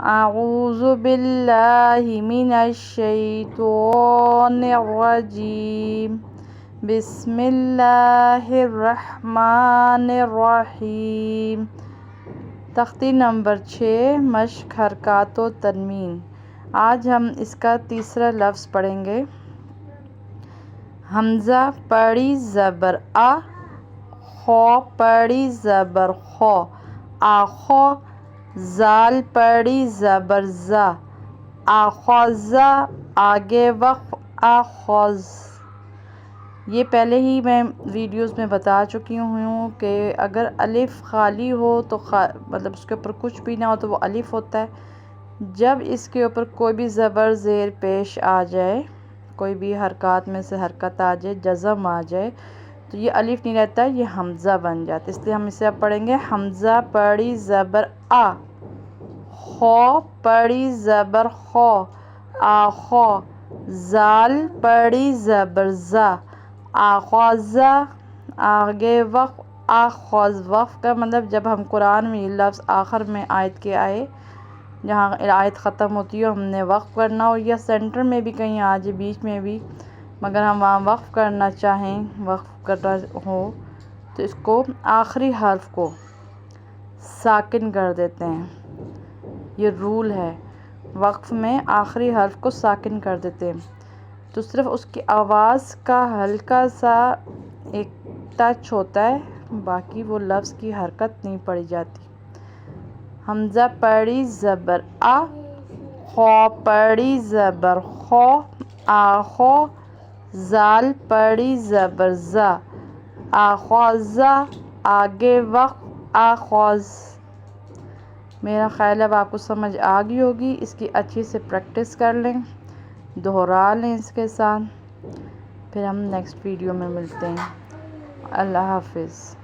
اعوذ باللہ من الشیطان الرجیم بسم اللہ الرحمن الرحیم۔ تختی نمبر 6 مشق حرکات و تنوین۔ آج ہم اس کا تیسرا لفظ پڑھیں گے۔ حمزہ پڑی زبر آ، خو پڑی زبر خو، آخو، زال پڑی زبر زا، آخوزا، آگے وقف آخوز۔ یہ پہلے ہی میں ویڈیوز میں بتا چکی ہوں کہ اگر الف خالی ہو تو مطلب اس کے اوپر کچھ بھی نہ ہو تو وہ الف ہوتا ہے۔ جب اس کے اوپر کوئی بھی زبر زیر پیش آ جائے، کوئی بھی حرکات میں سے حرکت آ جائے، جزم آ جائے، تو یہ الف نہیں رہتا، یہ حمزہ بن جاتا ہے۔ اس لیے ہم اسے اب پڑھیں گے۔ حمزہ پڑی زبر آ، خو پڑی زبر خو، آخو، زال پڑی زبر زا، آخوزا، آگے وقف آخوز۔ وقف کا مطلب جب ہم قرآن میں یہ لفظ آخر میں آیت کے آئے، جہاں آیت ختم ہوتی ہے ہم نے وقف کرنا ہو، یا سینٹر میں بھی کہیں آ جائے، بیچ میں بھی، مگر ہم وہاں وقف کرنا چاہیں، وقف کرنا ہو تو اس کو آخری حرف کو ساکن کر دیتے ہیں۔ یہ رول ہے، وقف میں آخری حرف کو ساکن کر دیتے ہیں تو صرف اس کی آواز کا ہلکا سا ایک ٹچ ہوتا ہے، باقی وہ لفظ کی حرکت نہیں پڑی جاتی۔ حمزہ پڑی زبر آ، خو پڑی زبر خو، آخو، زال پڑی زبر زا، آخوزا، آگے وقف آخوز۔ میرا خیال اب آپ کو سمجھ آ گئی ہوگی۔ اس کی اچھی سے پریکٹس کر لیں، دہرا لیں اس کے ساتھ، پھر ہم نیکسٹ ویڈیو میں ملتے ہیں۔ اللہ حافظ۔